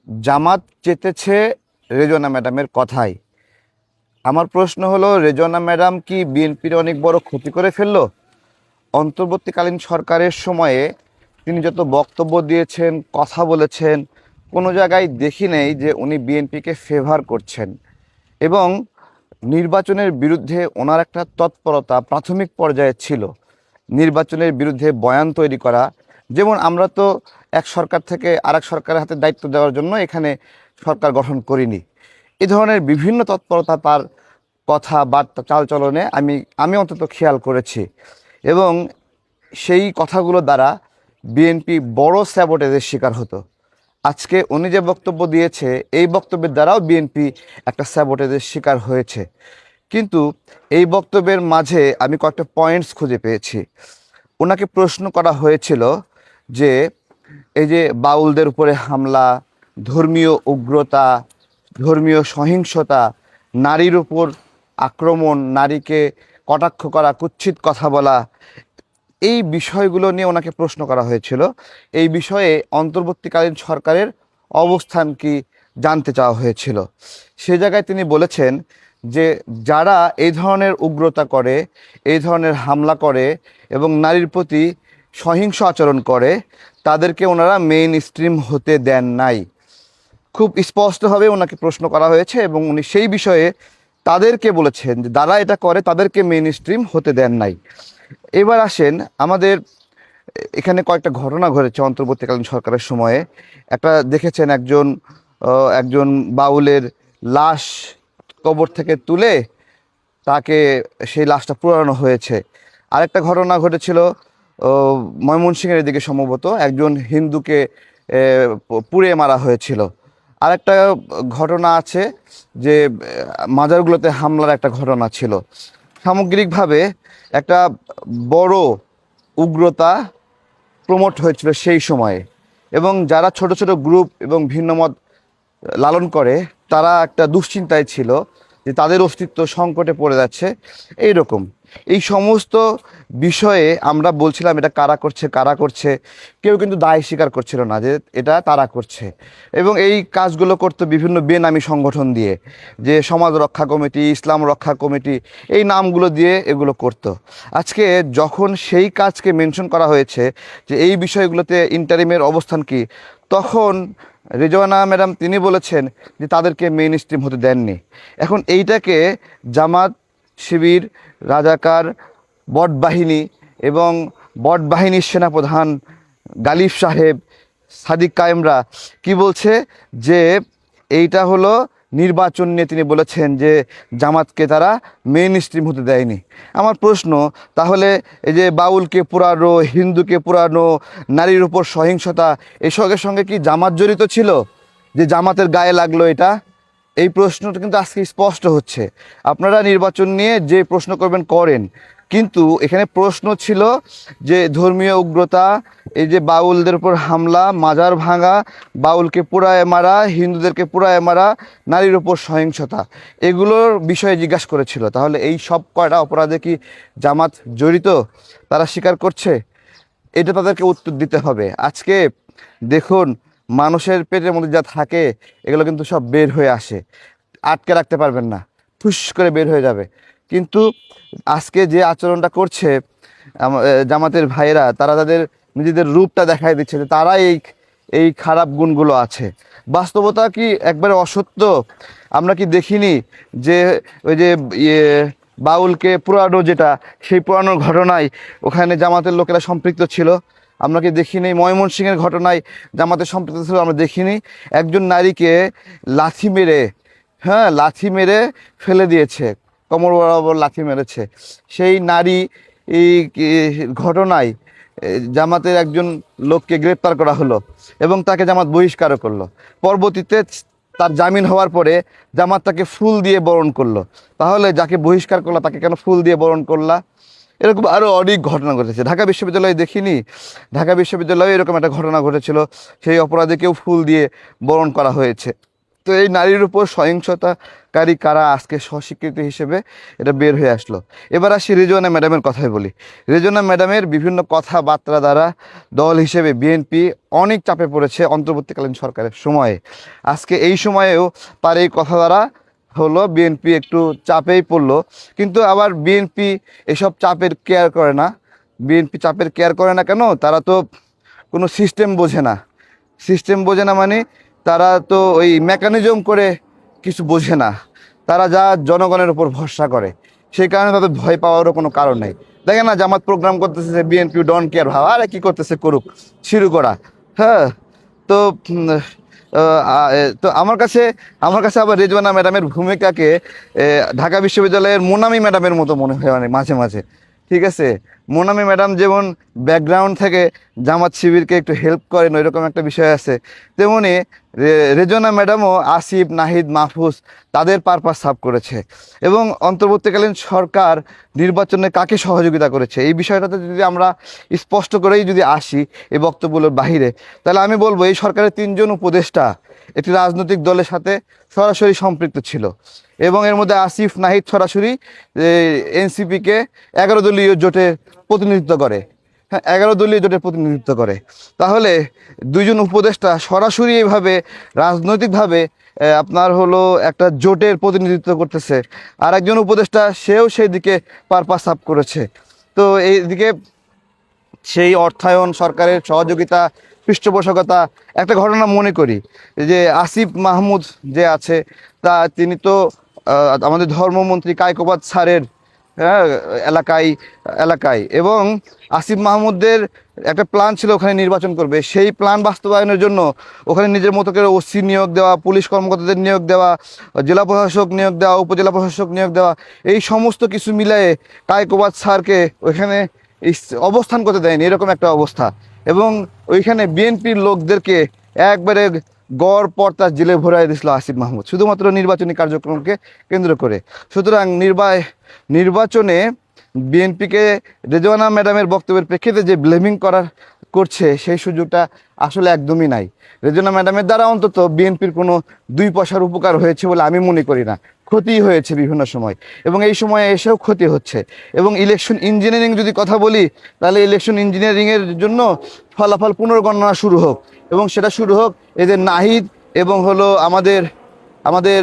জামাত চেতেছে রেজওয়ানা ম্যাডামের কথাই। আমার প্রশ্ন হলো, রেজওয়ানা ম্যাডাম কি বিএনপির অনেক বড় ক্ষতি করে ফেললো? অন্তর্বর্তীকালীন সরকারের সময়ে তিনি যত বক্তব্য দিয়েছেন, কথা বলেছেন, কোনো জায়গায় দেখি নেই যে উনি বিএনপিকে ফেভার করছেন। এবং নির্বাচনের বিরুদ্ধে ওনার একটা তৎপরতা প্রাথমিক পর্যায়ে ছিল, নির্বাচনের বিরুদ্ধে বয়ান তৈরি করা। যেমন আমরা তো এক সরকার থেকে আরেক সরকারের হাতে দায়িত্ব দেওয়ার জন্য এখানে সরকার গঠন করিনি। এ ধরনের বিভিন্ন তৎপরতা তার কথাবার্তা চালচলনে আমি অন্তত খেয়াল করেছি। এবং সেই কথাগুলো দ্বারা বিএনপি বড় স্যাবোটেজের শিকার হতো। আজকে উনি যে বক্তব্য দিয়েছে, এই বক্তব্যের দ্বারাও বিএনপি একটা স্যাবোটেজের শিকার হয়েছে। কিন্তু এই বক্তব্যের মাঝে আমি কয়েকটা পয়েন্টস খুঁজে পেয়েছি। ওনাকে প্রশ্ন করা হয়েছিল যে এই যে বাউলদের উপরে হামলা, ধর্মীয় উগ্রতা, ধর্মীয় সহিংসতা, নারীর উপর আক্রমণ, নারীকে কটাক্ষ করা, কুৎসিত কথা বলা, এই বিষয়গুলো নিয়ে ওনাকে প্রশ্ন করা হয়েছিল। এই বিষয়ে অন্তর্বর্তীকালীন সরকারের অবস্থান কি জানতে চাওয়া হয়েছিল। সে জায়গায় তিনি বলেছেন যে যারা এই ধরনের উগ্রতা করে, এই ধরনের হামলা করে এবং নারীর প্রতি সহিংস আচরণ করে, তাদেরকে ওনারা মেইন স্ট্রিম হতে দেন নাই। খুব স্পষ্টভাবে ওনাকে প্রশ্ন করা হয়েছে এবং উনি সেই বিষয়ে তাদেরকে বলেছেন যে যারা এটা করে তাদেরকে মেইন স্ট্রিম হতে দেন নাই। এবার আসেন, আমাদের এখানে কয়েকটা ঘটনা ঘটেছে অন্তর্বর্তীকালীন সরকারের সময়ে। একটা দেখেছেন, একজন বাউলের লাশ কবর থেকে তুলে তাকে সেই লাশটা পোড়ানো হয়েছে। আরেকটা ঘটনা ঘটেছিল ময়মনসিংহের দিকে, সম্ভবত একজন হিন্দুকে পুড়িয়ে মারা হয়েছিল। আরেকটা ঘটনা আছে যে মাজারগুলোতে হামলার একটা ঘটনা ছিল। সামগ্রিকভাবে একটা বড় উগ্রতা প্রমোট হয়েছিল সেই সময়ে। এবং যারা ছোট ছোট গ্রুপ এবং ভিন্ন মত লালন করে, তারা একটা দুশ্চিন্তায় ছিল যে তাদের অস্তিত্ব সংকটে পড়ে যাচ্ছে। এই সমস্ত বিষয়ে আমরা বলছিলাম এটা কারা করছে, কেউ কিন্তু দায় স্বীকার করছিল না যে এটা তারা করছে। এবং এই কাজগুলো করতো বিভিন্ন বেনামি সংগঠন দিয়ে, যে সমাজ রক্ষা কমিটি, ইসলাম রক্ষা কমিটি, এই নামগুলো দিয়ে এগুলো করতো। আজকে যখন সেই কাজকে মেনশন করা হয়েছে যে এই বিষয়গুলোতে ইন্টারিমের অবস্থান কি, তখন রেজওয়ানা ম্যাডাম তিনি বলেছেন যে তাদেরকে মেইন স্ট্রিম হতে দেননি। এখন এইটাকে জামাত, শিবির, রাজাকার, বটবাহিনী এবং বটবাহিনীর সেনাপ্রধান গালিব সাহেব, সাদিক কায়েমরা কি বলছে যে এইটা হলো নির্বাচন নিয়ে। তিনি বলেছেন যে জামাতকে তারা মেইন স্ট্রিম হতে দেয়নি। আমার প্রশ্ন, তাহলে এই যে বাউলকে পোড়ানো, হিন্দুকে পোড়ানো, নারীর উপর সহিংসতা, এই সঙ্গে কি জামাত জড়িত ছিল, যে জামাতের গায়ে লাগলো এটা? এই প্রশ্নটা কিন্তু আজকে স্পষ্ট হচ্ছে। আপনারা নির্বাচন নিয়ে যে প্রশ্ন করবেন করেন, কিন্তু এখানে প্রশ্ন ছিল যে ধর্মীয় উগ্রতা, এই যে বাউলদের উপর হামলা, মাজার ভাঙা, বাউলকে পোড়ায় মারা, হিন্দুদেরকে পোড়ায় মারা, নারীর উপর সহিংসতা, এগুলোর বিষয়ে জিজ্ঞাসা করেছিল। তাহলে এই সব কয়টা অপরাধে কি জামাত জড়িত? তারা স্বীকার করছে। এটা তাদেরকে উত্তর দিতে হবে। আজকে দেখুন, মানুষের পেটের মধ্যে যা থাকে এগুলো কিন্তু সব বের হয়ে আসে, আটকে রাখতে পারবেন না, ফুস করে বের হয়ে যাবে। কিন্তু আজকে যে আচরণটা করছে জামাতের ভাইয়েরা, তারা তাদের নিজেদের রূপটা দেখাই দিচ্ছে যে তারা এই খারাপ গুণগুলো আছে। বাস্তবতা কি একবারে অসত্য? আমরা কি দেখিনি যে ওই যে বাউলকে পুরানো, যেটা সেই পুরানোর ঘটনায় ওখানে জামাতের লোকেরা সম্পৃক্ত ছিল? আমরা কি দেখিনি ময়মনসিংহের ঘটনায় জামাতের সম্পৃক্ত ছিল? আমরা দেখিনি একজন নারীকে লাথি মেরে ফেলে দিয়েছে, কোমর বরাবর লাথি মেরেছে। সেই নারী এই ঘটনায় জামাতের একজন লোককে গ্রেপ্তার করা হলো এবং তাকে জামাত বহিষ্কারও করলো। পরবর্তীতে তার জামিন হওয়ার পরে জামাত তাকে ফুল দিয়ে বরণ করলো। তাহলে যাকে বহিষ্কার করলো তাকে কেন ফুল দিয়ে বরণ করলা? এরকম আরও অনেক ঘটনা ঘটেছে। ঢাকা বিশ্ববিদ্যালয়ে দেখিনি, ঢাকা বিশ্ববিদ্যালয়ে এরকম একটা ঘটনা ঘটেছিল, সেই অপরাধীকেও ফুল দিয়ে বরণ করা হয়েছে। তো এই নারীর উপর সহিংসতাকারী কারা আজকে স্বস্বীকৃতি হিসেবে এটা বের হয়ে আসলো। এবার আসি রেজওয়ানা ম্যাডামের কথাই বলি। রেজওয়ানা ম্যাডামের বিভিন্ন কথাবার্তা দ্বারা দল হিসেবে বিএনপি অনেক চাপে পড়েছে অন্তর্বর্তীকালীন সরকারের সময়ে। আজকে এই সময়েও তার এই কথা দ্বারা হলো বিএনপি একটু চাপেই পড়লো, কিন্তু আবার বিএনপি এসব চাপের কেয়ার করে না। বিএনপি চাপের কেয়ার করে না কেন? তারা তো কোনো সিস্টেম বোঝে না। সিস্টেম বোঝে না মানে তারা তো ওই মেকানিজম করে কিছু বোঝে না। তারা যা জনগণের উপর ভরসা করে, সেই কারণে তাদের ভয় পাওয়ারও কোনো কারণ নেই। দেখেন না, জামাত প্রোগ্রাম করতেছে যে বিএনপি ডোন্ট কেয়ার, ভাবা আরে কী করতেছে করুক, শুরু করা। হ্যাঁ, তো তো আমার কাছে আবার রেজওয়ানা ম্যাডামের ভূমিকাকে ঢাকা বিশ্ববিদ্যালয়ের মোনামি ম্যাডামের মতো মনে হয় মানে মাঝে মাঝে। ঠিক আছে, মোনামি ম্যাডাম যেমন ব্যাকগ্রাউন্ড থেকে জামাত শিবিরকে একটু হেল্প করেন, ওইরকম একটা বিষয় আছে, তেমনি রেজওয়ানা ম্যাডামও আসিফ, নাহিদ, মাহফুজ তাদের পারপাস সার্ভ করেছে। এবং অন্তর্বর্তীকালীন সরকার নির্বাচনে কাকে সহযোগিতা করেছে এই বিষয়টাতে যদি আমরা স্পষ্ট করেই যদি আসি এই বক্তব্যগুলোর বাহিরে, তাহলে আমি বলবো এই সরকারের 3জন উপদেষ্টা একটি রাজনৈতিক দলের সাথে সরাসরি সম্পৃক্ত ছিল। এবং এর মধ্যে আসিফ, নাহিদ সরাসরি এনসিপিকে 11 দলীয় জোটের প্রতিনিধিত্ব করে। হ্যাঁ, 11 দলীয় জোটের প্রতিনিধিত্ব করে। তাহলে 2জন উপদেষ্টা সরাসরি এইভাবে রাজনৈতিকভাবে আপনার হলো একটা জোটের প্রতিনিধিত্ব করতেছে, আর একজন উপদেষ্টা সেও সেই দিকে পারপাস আপ করেছে। তো এইদিকে সেই অর্থায়ন, সরকারের সহযোগিতা, পৃষ্ঠপোষকতা, একটা ঘটনা মনে করি যে আসিফ মাহমুদ যে আছে তিনি তো আমাদের ধর্মমন্ত্রী কায়কোবাদ স্যারের এলাকায় এবং আসিফ মাহমুদের একটা প্ল্যান ছিল ওখানে নির্বাচন করবে। সেই প্ল্যান বাস্তবায়নের জন্য ওখানে নিজের মতো করে ওসি নিয়োগ দেওয়া, পুলিশ কর্মকর্তাদের নিয়োগ দেওয়া, জেলা প্রশাসক নিয়োগ দেওয়া, উপজেলা প্রশাসক নিয়োগ দেওয়া, এই সমস্ত কিছু মিলিয়ে কায়কোবাদ স্যারকে ওইখানে অবস্থান করতে দেয়নি, এরকম একটা অবস্থা। এবং ওইখানে বিএনপির লোকদেরকে একবারে গড় পর্তার জেলে ভরাই দিয়েছিল আসিফ মাহমুদ, শুধুমাত্র নির্বাচনী কার্যক্রমকে কেন্দ্র করে। সুতরাং নির্বাচনে বিএনপিকে রেজওয়ানা ম্যাডামের বক্তব্যের প্রেক্ষিতে যে ব্লেমিং করছে সেই সুযোগটা আসলে একদমই নাই। রেজওয়ানা ম্যাডামের দ্বারা অন্তত বিএনপির কোনো 2 পয়সার উপকার হয়েছে বলে আমি মনে করি না, ক্ষতি হয়েছে বিভিন্ন সময়, এবং এই সময়ে এসেও ক্ষতি হচ্ছে। এবং ইলেকশন ইঞ্জিনিয়ারিং যদি কথা বলি, তাহলে ইলেকশন ইঞ্জিনিয়ারিংয়ের জন্য ফলাফল পুনর্গণনা শুরু হোক, এবং সেটা শুরু হোক এদের নাহিদ এবং হলো আমাদের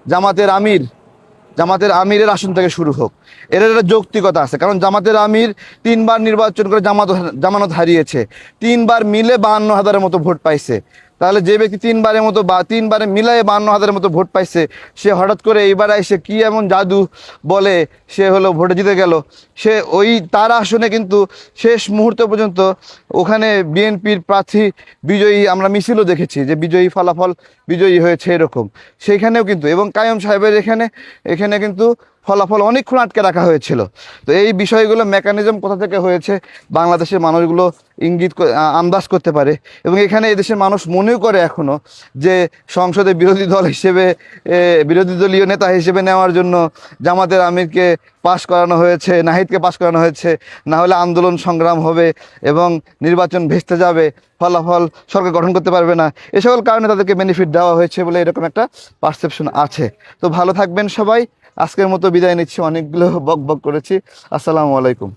জামাতের আমিরের আসন থেকে শুরু হোক। এর একটা যৌক্তিকতা আছে, কারণ জামাতের আমির 3 বার নির্বাচন করে জামানত হারিয়েছে, 3 বার মিলে 52,000-এর মতো ভোট পাইছে। তাহলে যে ব্যক্তি 3 বারে মিলায়ে 52,000-এর মতো ভোট পাইছে, সে হঠাৎ করে এইবার এসে কি এমন জাদু বলে সে হলো ভোটে জিতে গেল। সে তার আসনে কিন্তু শেষ মুহূর্ত পর্যন্ত ওখানে বিএনপির প্রার্থী বিজয়ী, আমরা মিছিলও দেখেছি যে বিজয়ী হয়েছে এরকম। সেইখানেও কিন্তু, এবং কাইয়ুম সাহেবের এখানে কিন্তু ফলাফল অনেকক্ষণ আটকে রাখা হয়েছিল। তো এই বিষয়গুলো মেকানিজম কোথা থেকে হয়েছে বাংলাদেশের মানুষগুলো আন্দাজ করতে পারে। এবং এখানে এদেশের মানুষ মনেও করে এখনও যে সংসদে বিরোধী দলীয় নেতা হিসেবে নেওয়ার জন্য জামাতের আমিরকে পাশ করানো হয়েছে, নাহিদকে পাশ করানো হয়েছে, না হলে আন্দোলন সংগ্রাম হবে এবং নির্বাচন ভেস্তে যাবে, ফলাফল সরকার গঠন করতে পারবে না। এ সকল কারণে তাদেরকে বেনিফিট দেওয়া হয়েছে বলে এরকম একটা পারসেপশন আছে। তো ভালো থাকবেন সবাই। আজকের মতো বিদায় নিচ্ছি, অনেকগুলো বক করেছি। আসসালামু আলাইকুম।